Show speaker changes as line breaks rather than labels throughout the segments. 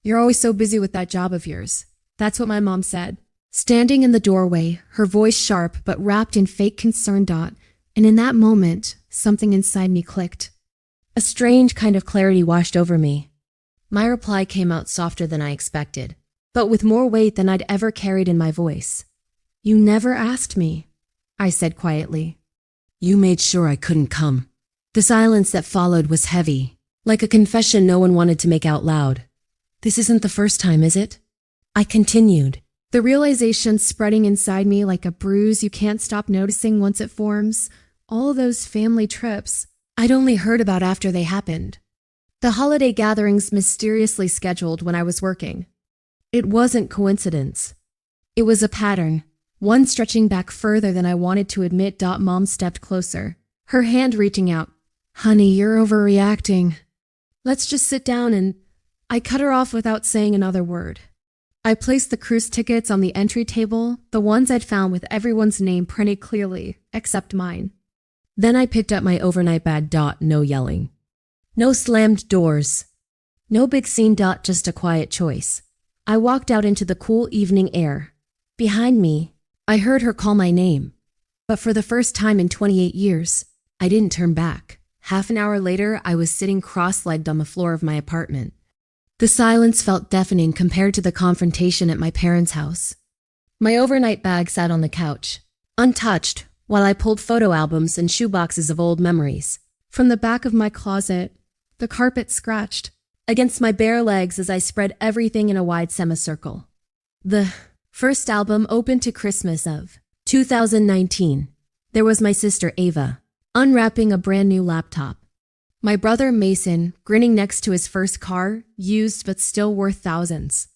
You're always so busy with that job of yours. That's what my mom said. Standing in the doorway, her voice sharp but wrapped in fake concern. And in that moment, something inside me clicked. A strange kind of clarity washed over me. My reply came out softer than I expected, but with more weight than I'd ever carried in my voice. You never asked me, I said quietly. You made sure I couldn't come. The silence that followed was heavy, like a confession no one wanted to make out loud. This isn't the first time, is it? I continued, the realization spreading inside me like a bruise you can't stop noticing once it forms. All those family trips I'd only heard about after they happened. The holiday gatherings mysteriously scheduled when I was working. It wasn't coincidence. It was a pattern, one stretching back further than I wanted to admit. Mom stepped closer, her hand reaching out. Honey, you're overreacting. Let's just sit down. And I cut her off without saying another word. I placed the cruise tickets on the entry table, the ones I'd found with everyone's name printed clearly, except mine. Then I picked up my overnight bag. No yelling. No slammed doors. No big scene. Just a quiet choice. I walked out into the cool evening air. Behind me, I heard her call my name. But for the first time in 28 years, I didn't turn back. Half an hour later, I was sitting cross-legged on the floor of my apartment. The silence felt deafening compared to the confrontation at my parents' house. My overnight bag sat on the couch, untouched, while I pulled photo albums and shoeboxes of old memories. From the back of my closet, the carpet scratched against my bare legs as I spread everything in a wide semicircle. The first album opened to Christmas of 2019. There was my sister Ava, unwrapping a brand new laptop. My brother Mason, grinning next to his first car, used but still worth thousands.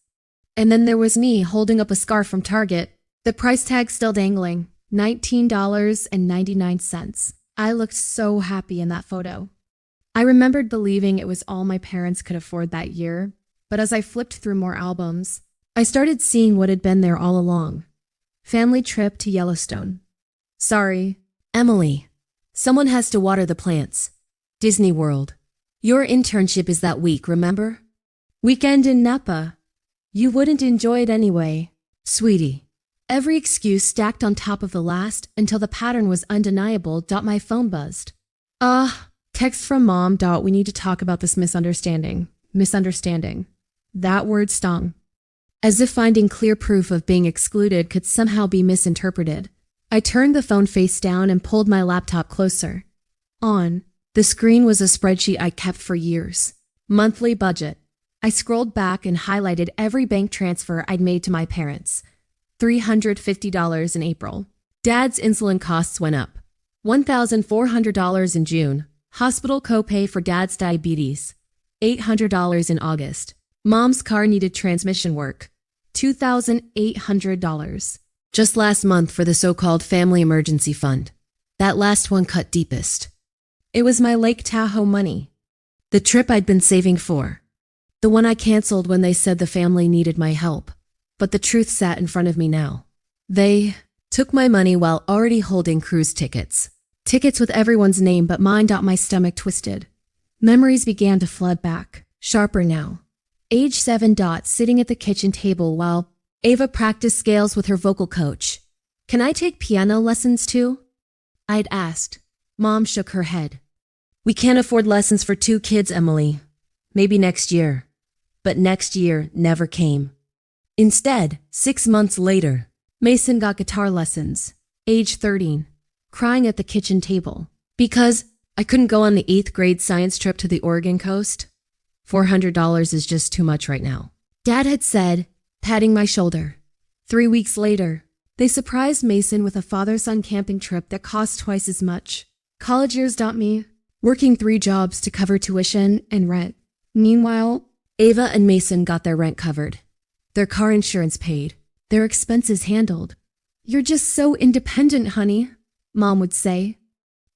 And then there was me holding up a scarf from Target, the price tag still dangling, $19.99. I looked so happy in that photo. I remembered believing it was all my parents could afford that year, but as I flipped through more albums, I started seeing what had been there all along. Family trip to Yellowstone. Sorry, Emily. Someone has to water the plants. Disney World. Your internship is that week, remember? Weekend in Napa. You wouldn't enjoy it anyway. Sweetie. Every excuse stacked on top of the last until the pattern was undeniable. My phone buzzed. Text from Mom. We need to talk about this misunderstanding. Misunderstanding. That word stung. As if finding clear proof of being excluded could somehow be misinterpreted. I turned the phone face down and pulled my laptop closer. On the screen was a spreadsheet I kept for years. Monthly budget. I scrolled back and highlighted every bank transfer I'd made to my parents. $350 in April. Dad's insulin costs went up. $1,400 in June. Hospital copay for Dad's diabetes. $800 in August. Mom's car needed transmission work. $2,800. Just last month for the so-called family emergency fund. That last one cut deepest. It was my Lake Tahoe money. The trip I'd been saving for. The one I canceled when they said the family needed my help. But the truth sat in front of me now. They took my money while already holding cruise tickets. Tickets with everyone's name but mine. My stomach twisted. Memories began to flood back, sharper now. Age 7. Sitting at the kitchen table while Ava practiced scales with her vocal coach. Can I take piano lessons too? I'd asked. Mom shook her head. We can't afford lessons for 2 kids, Emily. Maybe next year. But next year never came. Instead, 6 months later, Mason got guitar lessons, age 13, crying at the kitchen table. Because I couldn't go on the 8th grade science trip to the Oregon coast. $400 is just too much right now. Dad had said, patting my shoulder. 3 weeks later, they surprised Mason with a father-son camping trip that cost twice as much. College years. Me, working 3 jobs to cover tuition and rent. Meanwhile, Ava and Mason got their rent covered. Their car insurance paid. Their expenses handled. You're just so independent, honey, Mom would say.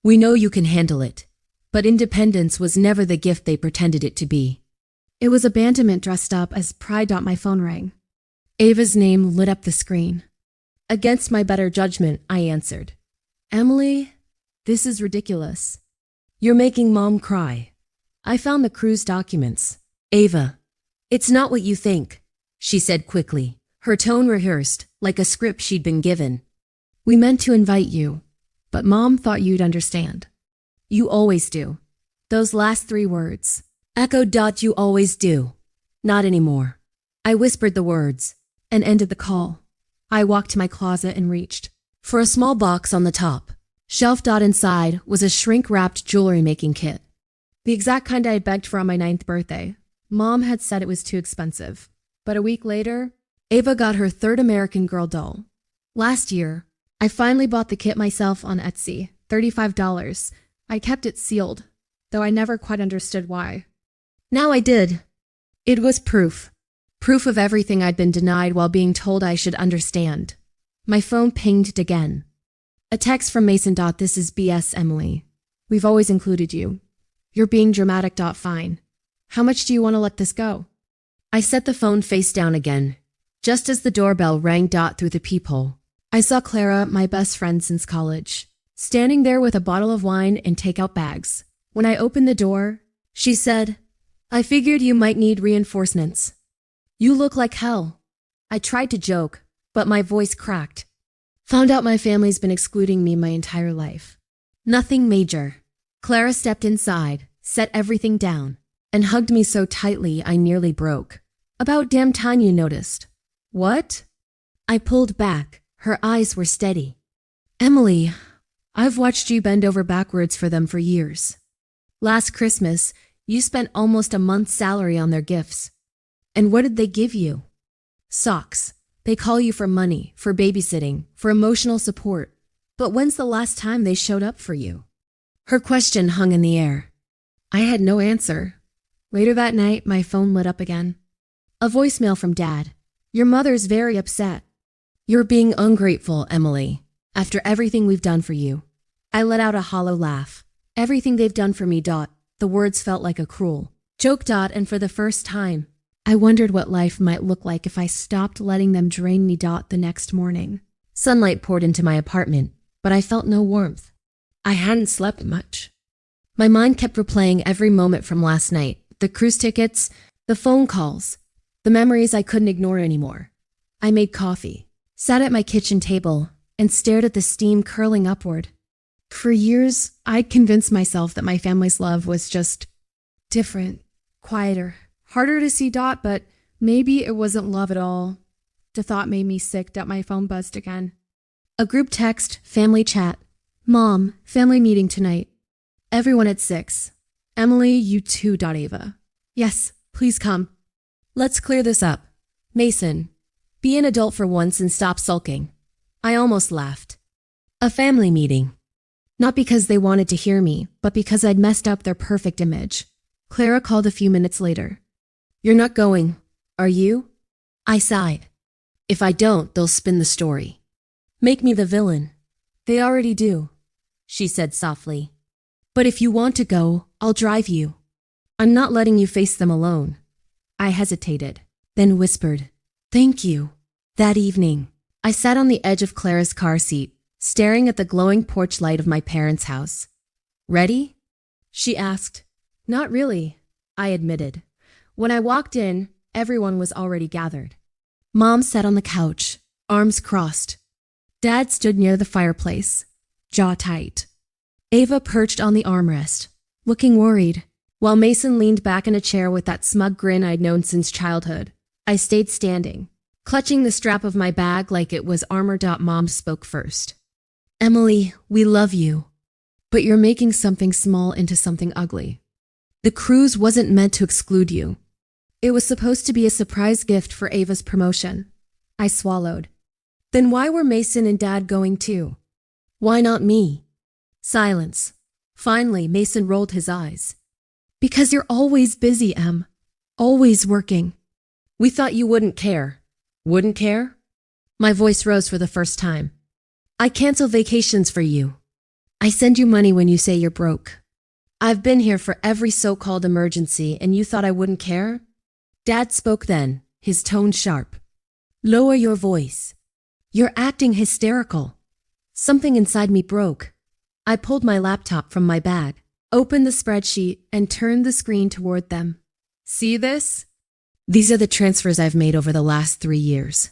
We know you can handle it. But independence was never the gift they pretended it to be. It was abandonment dressed up as pride. My phone rang. Ava's name lit up the screen. Against my better judgment, I answered. Emily, this is ridiculous. You're making Mom cry. I found the cruise documents. Ava,
It's not what you think, she said quickly, her tone rehearsed, like a script she'd been given.
We meant to invite you, but Mom thought you'd understand.
You always do.
Those last 3 words.
Echoed. You always do. Not anymore. I whispered the words
and ended the call. I walked to my closet and reached
for a small box on the top.
Shelf. Inside was a shrink-wrapped jewelry-making kit. The exact kind I had begged for on my 9th birthday. Mom had said it was too expensive. But a week later, Ava got her 3rd American Girl doll. Last year, I finally bought the kit myself on Etsy, $35. I kept it sealed, though I never quite understood why. Now I did. It was proof. Proof of everything I'd been denied while being told I should understand. My phone pinged again. A text from Mason. This is BS, Emily. We've always included you. You're being dramatic. Fine. How much do you want to let this go?
I set the phone face down again. Just as the doorbell rang. Through the peephole,
I saw Clara, my best friend since college, standing there with a bottle of wine and takeout bags. When I opened the door, she said, I figured you might need reinforcements. You look like hell.
I tried to joke, but my voice cracked.
Found out my family's been excluding me my entire life.
Nothing major. Clara stepped inside, set everything down, and hugged me so tightly I nearly broke.
About damn time you noticed.
What? I pulled back. Her eyes were steady.
Emily, I've watched you bend over backwards for them for years.
Last Christmas, you spent almost a month's salary on their gifts.
And what did they give you?
Socks. They call you for money, for babysitting, for emotional support.
But when's the last time they showed up for you?
Her question hung in the air.
I had no answer. Later that night, my phone lit up again. A voicemail from Dad. Your mother's very upset.
You're being ungrateful, Emily, after everything we've done for you. I let out a hollow laugh.
Everything they've done for me. The words felt like a cruel joke. And for the first time, I wondered what life might look like if I stopped letting them drain me. The next morning,
sunlight poured into my apartment, but I felt no warmth.
I hadn't slept much.
My mind kept replaying every moment from last night. The cruise tickets, the phone calls, the memories I couldn't ignore anymore.
I made coffee, sat at my kitchen table, and stared at the steam curling upward. For years, I'd convinced myself that my family's love was just different, quieter, harder to see. But maybe it wasn't love at all. The thought made me sick. My phone buzzed again. A group text, family chat. Mom, family meeting tonight. Everyone at 6. Emily, you too. Ava. Yes, please come.
Let's clear this up. Mason, be an adult for once and stop sulking. I almost laughed. A family meeting.
Not because they wanted to hear me, but because I'd messed up their perfect image. Clara called a few minutes later.
You're not going, are you? I sighed. If I don't, they'll spin the story. Make me the villain.
They already do,
she said softly.
But if you want to go, I'll drive you.
I'm not letting you face them alone.
I hesitated, then whispered, thank you.
That evening, I sat on the edge of Clara's car seat, staring at the glowing porch light of my parents' house. Ready? She asked.
Not really, I admitted. When I walked in, everyone was already gathered. Mom sat on the couch, arms crossed. Dad stood near the fireplace, jaw tight. Ava perched on the armrest, looking worried, while Mason leaned back in a chair with that smug grin I'd known since childhood. I stayed standing, clutching the strap of my bag like it was armor. Mom spoke first. Emily, we love you, but you're making something small into something ugly. The cruise wasn't meant to exclude you. It was supposed to be a surprise gift for Ava's promotion. I swallowed. Then why were Mason and Dad going too?
Why not me?
Silence. Finally, Mason rolled his eyes. Because you're always busy, Em. Always working.
We thought you wouldn't care. Wouldn't care?
My voice rose for the first time.
I cancel vacations for you.
I send you money when you say you're broke.
I've been here for every so-called emergency, and you thought I wouldn't care? Dad spoke then, his tone sharp. Lower your voice. You're acting hysterical. Something inside me broke. I pulled my laptop from my bag,
opened the spreadsheet, and turned the screen toward them. See this?
These are the transfers I've made over the last 3 years.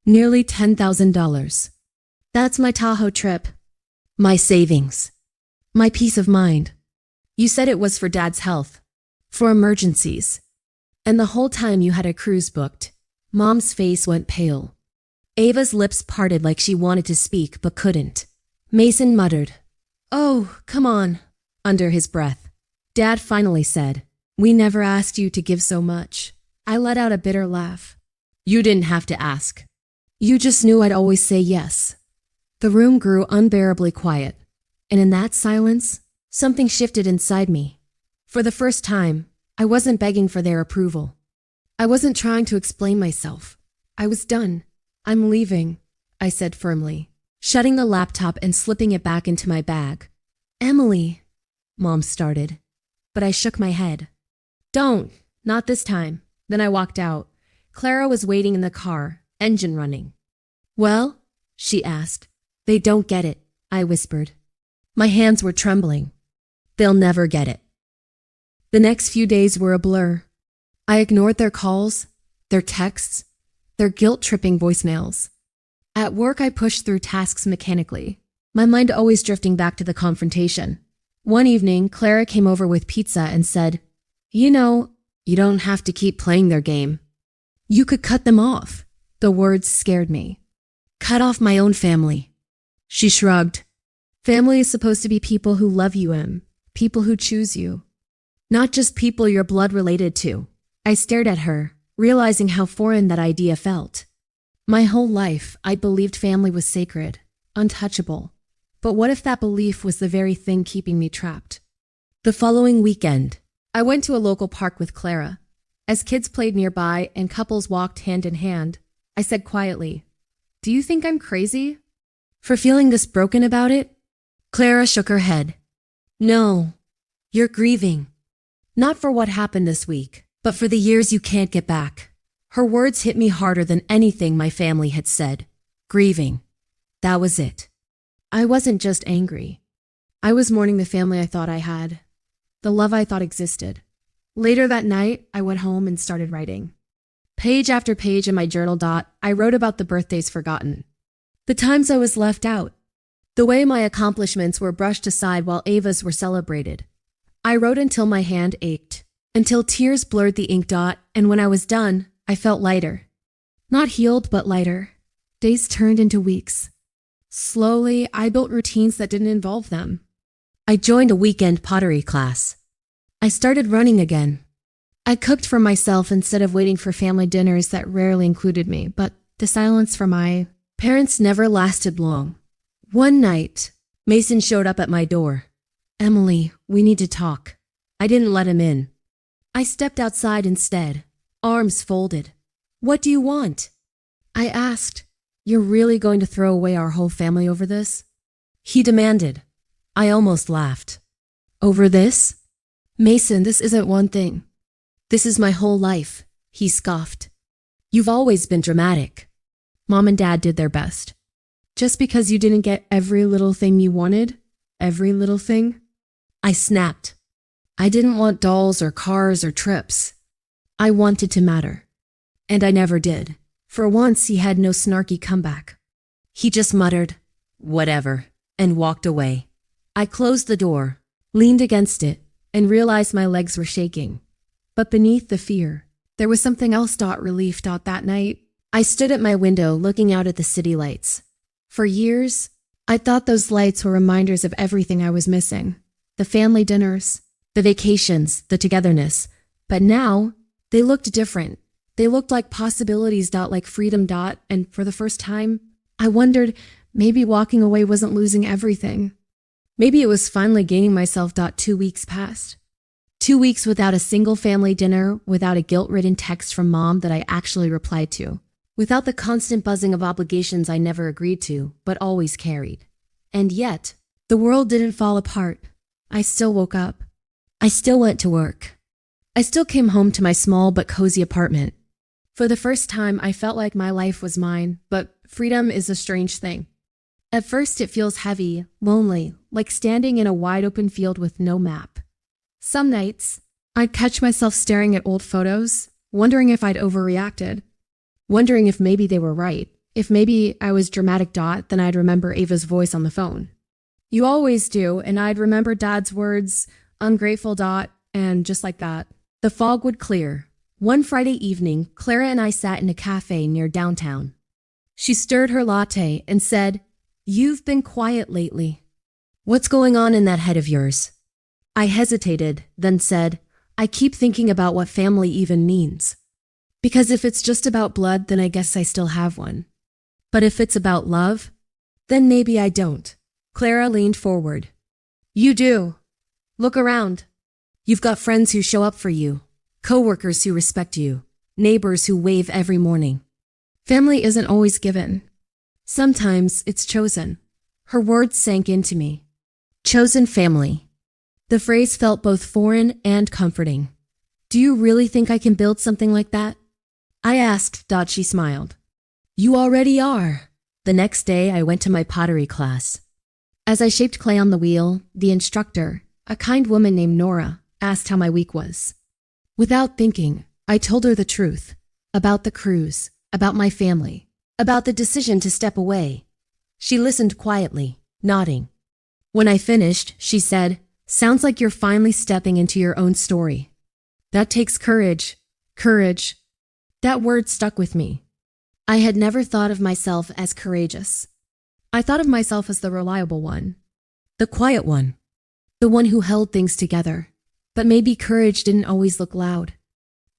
Nearly $10,000. That's my Tahoe trip. My savings. My peace of mind. You said it was for Dad's health. For emergencies. And the whole time you had a cruise booked. Mom's face went pale. Ava's lips parted like she wanted to speak but couldn't. Mason muttered, "Oh, come on," under his breath. Dad finally said, "We never asked you to give so much." I let out a bitter laugh. "You didn't have to ask. You just knew I'd always say yes." The room grew unbearably quiet, and in that silence, something shifted inside me. For the first time, I wasn't begging for their approval. I wasn't trying to explain myself. I was done. "I'm leaving," I said firmly, shutting the laptop and slipping it back into my bag. "Emily," Mom started, but I shook my head. "Don't, not this time." Then I walked out. Clara was waiting in the car, engine running. "Well?" she asked. "They don't get it," I whispered. My hands were trembling. "They'll never get it." The next few days were a blur. I ignored their calls, their texts, their guilt-tripping voicemails. At work, I pushed through tasks mechanically, my mind always drifting back to the confrontation. One evening, Clara came over with pizza and said, "You know, you don't have to keep playing their game. You could cut them off." The words scared me. "Cut off my own family." She shrugged. "Family is supposed to be people who love you, Em. People who choose you. Not just people you're blood related to." I stared at her, realizing how foreign that idea felt. My whole life, I believed family was sacred, untouchable. But what if that belief was the very thing keeping me trapped? The following weekend, I went to a local park with Clara. As kids played nearby and couples walked hand in hand, I said quietly, "Do you think I'm crazy for feeling this broken about it?" Clara shook her head. "No, you're grieving. Not for what happened this week, but for the years you can't get back." Her words hit me harder than anything my family had said. Grieving. That was it. I wasn't just angry. I was mourning the family I thought I had, the love I thought existed. Later that night, I went home and started writing. Page after page in my journal, I wrote about the birthdays forgotten, the times I was left out, the way my accomplishments were brushed aside while Ava's were celebrated. I wrote until my hand ached, until tears blurred the ink, and when I was done, I felt lighter. Not healed, but lighter. Days turned into weeks. Slowly, I built routines that didn't involve them. I joined a weekend pottery class. I started running again. I cooked for myself instead of waiting for family dinners that rarely included me, but the silence from my parents never lasted long. One night, Mason showed up at my door. "Emily, we need to talk." I didn't let him in. I stepped outside instead, arms folded. "What do you want?" I asked. "You're really going to throw away our whole family over this?" He demanded. I almost laughed. "Over this?" "Mason, this isn't one thing. This is my whole life," he scoffed. "You've always been dramatic." Mom and Dad did their best. Just because you didn't get every little thing you wanted, every little thing? I snapped. I didn't want dolls or cars or trips. I wanted to matter. And I never did. For once, he had no snarky comeback. He just muttered, "Whatever," and walked away. I closed the door, leaned against it, and realized my legs were shaking. But beneath the fear, there was something else. Relief. That night, I stood at my window looking out at the city lights. For years, I thought those lights were reminders of everything I was missing. The family dinners, the vacations, the togetherness. But now, they looked different. They looked like possibilities. Like freedom. And for the first time, I wondered, maybe walking away wasn't losing everything. Maybe it was finally gaining myself. 2 weeks passed. 2 weeks without a single family dinner, without a guilt-ridden text from Mom that I actually replied to, without the constant buzzing of obligations I never agreed to, but always carried. And yet, the world didn't fall apart. I still woke up. I still went to work. I still came home to my small but cozy apartment. For the first time, I felt like my life was mine, but freedom is a strange thing. At first, it feels heavy, lonely, like standing in a wide-open field with no map. Some nights, I'd catch myself staring at old photos,
wondering if I'd overreacted, wondering if maybe they were right. If maybe I was dramatic. Then I'd remember Ava's voice on the phone. You always do, and I'd remember Dad's words, ungrateful. And just like that, the fog would clear. One Friday evening, Clara and I sat in a cafe near downtown. She stirred her latte and said, "You've been quiet lately.
What's going on in that head of yours?" I hesitated, then said, "I keep thinking about what family even means.
Because if it's just about blood, then I guess I still have one.
But if it's about love,
then maybe I don't."
Clara leaned forward.
You do. Look around.
You've got friends who show up for you, coworkers who respect you, neighbors who wave every morning.
Family isn't always given.
Sometimes it's chosen.
Her words sank into me.
Chosen family. The phrase felt both foreign and comforting.
Do you really think I can build something like that?
I asked. She smiled. You already are. The next day I went to my pottery class.
As I shaped clay on the wheel, the instructor, a kind woman named Nora, asked how my week was. Without thinking, I told her the truth. About the cruise, about my family,
about the decision to step away. She listened quietly, nodding. When I finished, she said, "Sounds like you're finally stepping into your own story."
That takes courage. Courage. That word stuck with me. I had never thought of myself as courageous. I thought of myself as the reliable one.
The quiet one.
The one who held things together. But maybe courage didn't always look loud.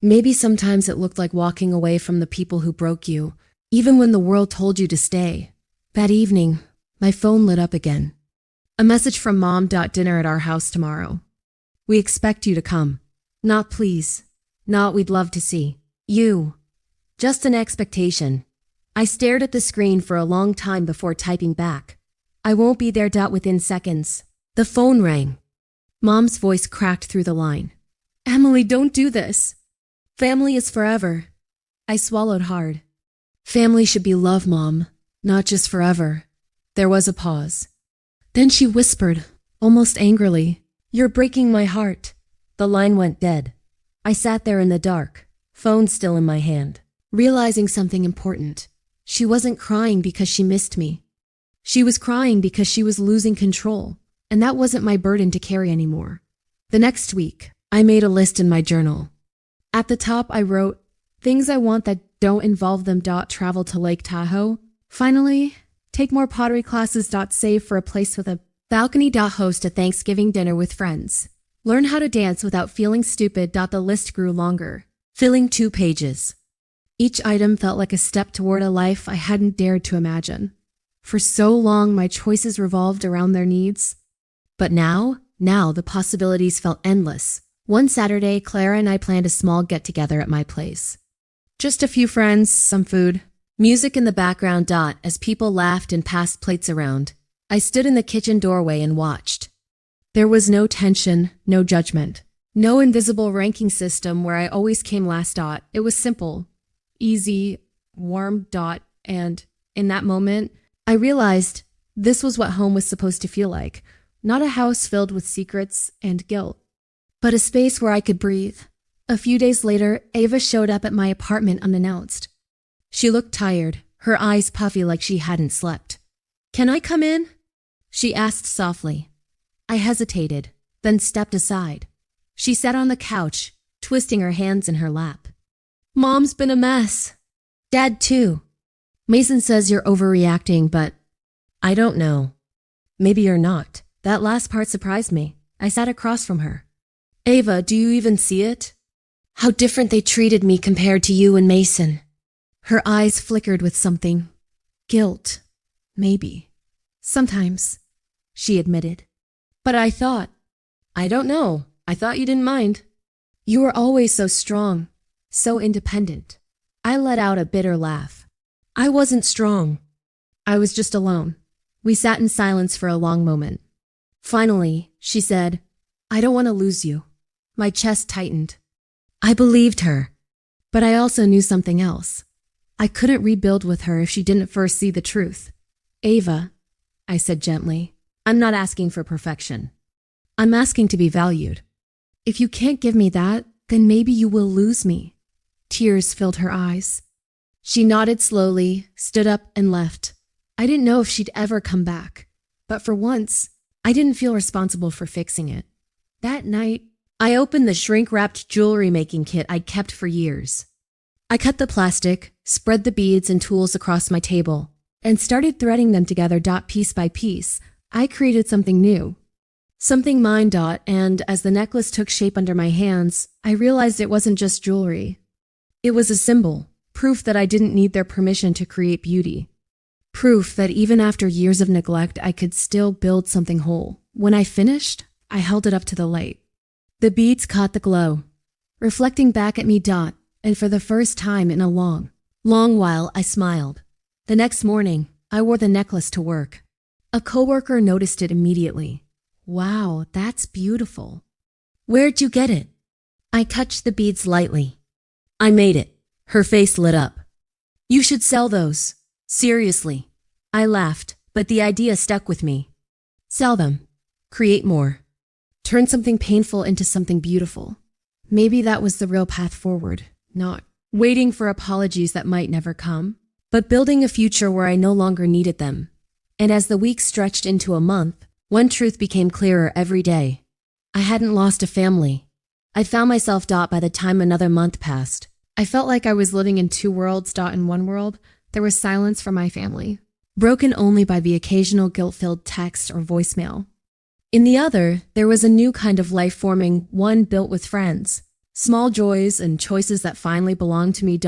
Maybe sometimes it looked like walking away from the people who broke you, even when the world told you to stay.
That evening, my phone lit up again. A message from Mom. Dinner at our house tomorrow. We expect you to come. Not please. Not we'd love to see. You.
Just an expectation. I stared at the screen for a long time before typing back.
I won't be there. Within seconds.
The phone rang.
Mom's voice cracked through the line. Emily, don't do this. Family is forever. I swallowed hard.
Family should be love, Mom, not just forever. There was a pause.
Then she whispered, almost angrily, "You're breaking my heart."
The line went dead. I sat there in the dark, phone still in my hand,
realizing something important. She wasn't crying because she missed me. She was crying because she was losing control, and that wasn't my burden to carry anymore. The next week, I made a list in my journal. At the top, I wrote, things I want that don't involve them. Travel to Lake Tahoe. Finally, take more pottery classes. Save for a place with a balcony. Host a Thanksgiving dinner with friends. Learn how to dance without feeling stupid. The list grew longer,
filling 2 pages.
Each item felt like a step toward a life I hadn't dared to imagine. For so long, my choices revolved around their needs.
But now the possibilities felt endless.
One Saturday, Clara and I planned a small get-together at my place. Just a few friends, some food.
Music in the background. As people laughed and passed plates around. I stood in the kitchen doorway and watched.
There was no tension, no judgment. No invisible ranking system where I always came last. It was simple, easy, warm. And in that moment, I realized this was what home was supposed to feel like. Not a house filled with secrets and guilt, but a space where I could breathe. A few days later, Ava showed up at my apartment unannounced. She looked tired, her eyes puffy like she hadn't slept. "Can I come in?" she asked softly. I hesitated, then stepped aside. She sat on the couch, twisting her hands in her lap. "Mom's been a mess.
Dad too.
Mason says you're overreacting, but
I don't know. Maybe you're not."
That last part surprised me. I sat across from her.
"Ava, do you even see it?
How different they treated me compared to you and Mason." Her eyes flickered with something. Guilt. Maybe. Sometimes, she admitted. But I thought,
I don't know. I thought you didn't mind.
You were always so strong, so independent. I let out a bitter laugh.
I wasn't strong.
I was just alone. We sat in silence for a long moment. Finally, she said, "I don't want to lose you." My chest tightened.
I believed her.
But I also knew something else. I couldn't rebuild with her if she didn't first see the truth. "Ava," I said gently, "I'm not asking for perfection. I'm asking to be valued. If you can't give me that, then maybe you will lose me. Tears filled her eyes. She nodded slowly, stood up, and left. I didn't know if she'd ever come back, but for once, I didn't feel responsible for fixing it. That night,
I opened the shrink-wrapped jewelry-making kit I'd kept for years. I cut the plastic, spread the beads and tools across my table,
and started threading them together piece by piece. I created something new. Something mine. And as the necklace took shape under my hands, I realized it wasn't just jewelry. It was a symbol, proof that I didn't need their permission to create beauty. Proof that even after years of neglect, I could still build something whole. When I finished, I held it up to the light. The beads caught the glow, reflecting back at me. And for the first time in a long while, I smiled. The next morning, I wore the necklace to work. A coworker noticed it immediately. Wow, that's beautiful.
Where'd you get it? I touched the beads lightly. I made it. Her face lit up. You should sell those. Seriously. I laughed, but the idea stuck with me.
Sell them.
Create more.
Turn something painful into something beautiful. Maybe that was the real path forward. Not waiting for apologies that might never come, but building a future where I no longer needed them. And as the weeks stretched into a month, one truth became clearer every day. I hadn't lost a family. I found myself. By the time another month passed, I felt like I was living in two worlds. In one world, there was silence from my family, broken only by the occasional guilt-filled text or voicemail. In the other, there was a new kind of life forming, one built with friends. Small joys and choices that finally belonged to me.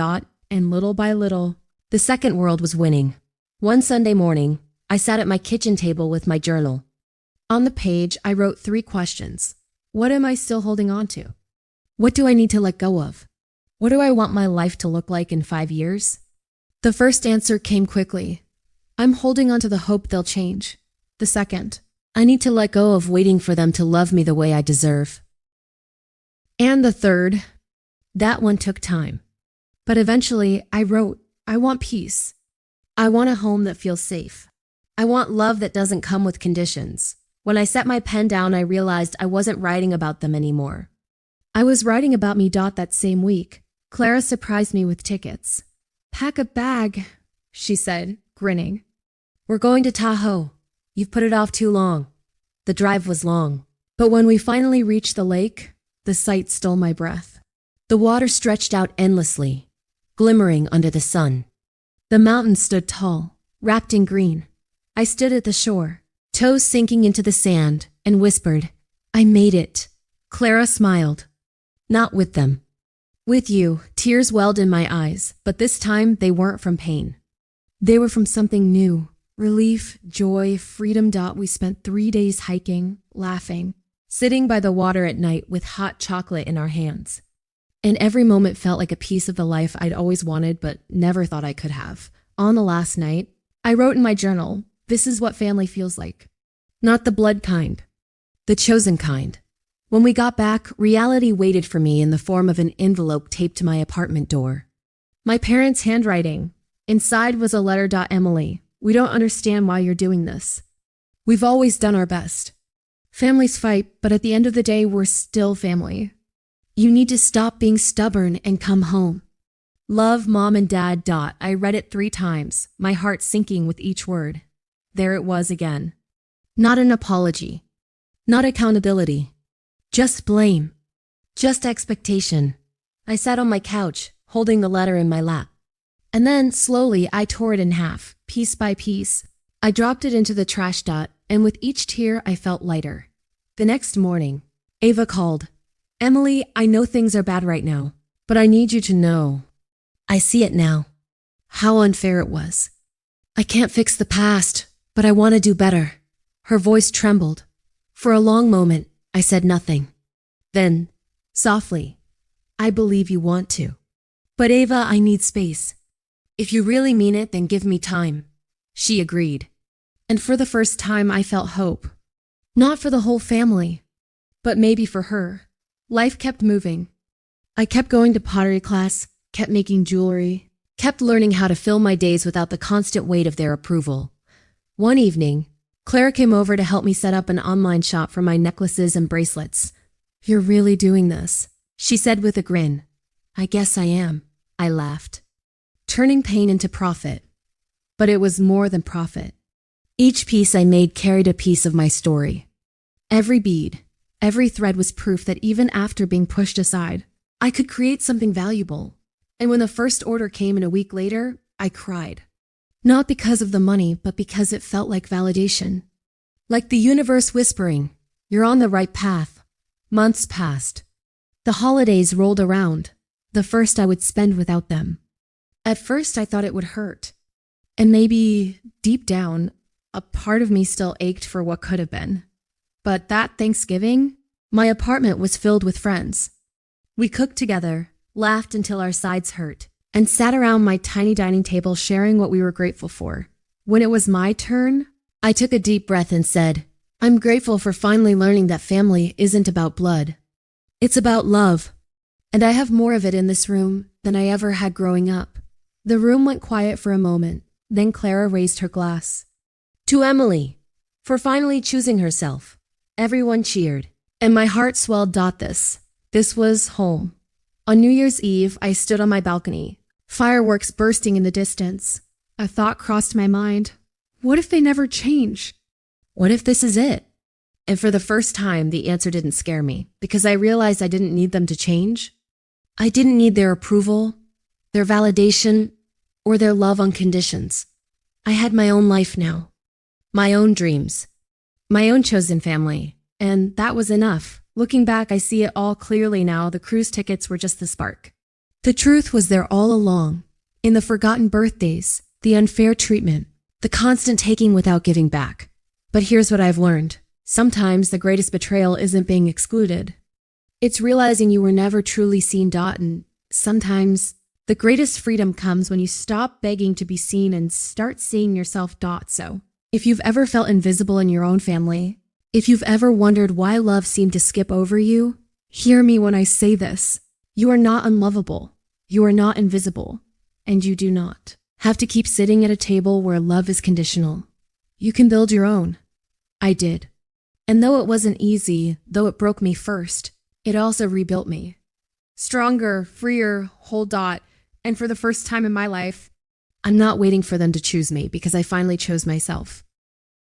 And little by little, the second world was winning. One Sunday morning, I sat at my kitchen table with my journal. On the page, I wrote 3 questions. What am I still holding on to? What do I need to let go of? What do I want my life to look like in 5 years? The first answer came quickly. I'm holding on to the hope they'll change. The second, I need to let go of waiting for them to love me the way I deserve. And the third, that one took time. But eventually, I wrote, I want peace. I want a home that feels safe. I want love that doesn't come with conditions. When I set my pen down, I realized I wasn't writing about them anymore. I was writing about me. That same week, Clara surprised me with tickets. Pack a bag, she said, grinning. We're going to Tahoe. You've put it off too long. The drive was long. But when we finally reached the lake, the sight stole my breath. The water stretched out endlessly, glimmering under the sun. The mountains stood tall, wrapped in green. I stood at the shore, toes sinking into the sand, and whispered, I made it. Clara smiled. Not with them. With you. Tears welled in my eyes, but this time they weren't from pain. They were from something new. Relief, joy, freedom. We spent 3 days hiking, laughing, sitting by the water at night with hot chocolate in our hands. And every moment felt like a piece of the life I'd always wanted but never thought I could have. On the last night, I wrote in my journal, this is what family feels like. Not the blood kind, the chosen kind. When we got back, reality waited for me in the form of an envelope taped to my apartment door. My parents' handwriting. Inside was a letter. Emily, we don't understand why you're doing this. We've always done our best. Families fight, but at the end of the day, we're still family. You need to stop being stubborn and come home. Love, Mom and Dad. I read it 3 times, my heart sinking with each word. There it was again. Not an apology. Not accountability. Just blame. Just expectation. I sat on my couch, holding the letter in my lap. And then, slowly, I tore it in half, piece by piece. I dropped it into the trash. And with each tear, I felt lighter. The next morning, Ava called. Emily, I know things are bad right now, but I need you to know. I see it now. How unfair it was. I can't fix the past, but I want to do better. Her voice trembled. For a long moment, I said nothing. Then, softly, I believe you want to. But Ava, I need space. If you really mean it, then give me time. She agreed. And for the first time, I felt hope. Not for the whole family, but maybe for her. Life kept moving. I kept going to pottery class, kept making jewelry, kept learning how to fill my days without the constant weight of their approval. One evening, Clara came over to help me set up an online shop for my necklaces and bracelets. You're really doing this, she said with a grin. I guess I am. I laughed. Turning pain into profit. But it was more than profit. Each piece I made carried a piece of my story. Every bead, every thread was proof that even after being pushed aside, I could create something valuable. And when the first order came in a week later, I cried. Not because of the money, but because it felt like validation. Like the universe whispering, "You're on the right path." Months passed. The holidays rolled around, the first I would spend without them. At first I thought it would hurt. And maybe, deep down, a part of me still ached for what could have been. But that Thanksgiving, my apartment was filled with friends. We cooked together, laughed until our sides hurt, and sat around my tiny dining table sharing what we were grateful for. When it was my turn, I took a deep breath and said, "I'm grateful for finally learning that family isn't about blood. It's about love. And I have more of it in this room than I ever had growing up." The room went quiet for a moment, then Clara raised her glass.
To Emily, for finally choosing herself. Everyone cheered,
and my heart swelled. This was home. On New Year's Eve, I stood on my balcony, fireworks bursting in the distance. A thought crossed my mind. What if they never change?
What if this is it? And for the first time, the answer didn't scare me, because I realized I didn't need them to change. I didn't need their approval, their validation, or their love on conditions. I had my own life now, my own dreams, my own chosen family,
and that was enough. Looking back, I see it all clearly now. The cruise tickets were just the spark. The truth was there all along, in the forgotten birthdays, the unfair treatment, the constant taking without giving back. But here's what I've learned. Sometimes the greatest betrayal isn't being excluded. It's realizing you were never truly seen. And sometimes the greatest freedom comes when you stop begging to be seen and start seeing yourself. So, if you've ever felt invisible in your own family, if you've ever wondered why love seemed to skip over you, hear me when I say this. You are not unlovable. You are not invisible. And you do not have to keep sitting at a table where love is conditional. You can build your own. I did. And though it wasn't easy, though it broke me first, it also rebuilt me. Stronger, freer, whole. And for the first time in my life, I'm not waiting for them to choose me because I finally chose myself.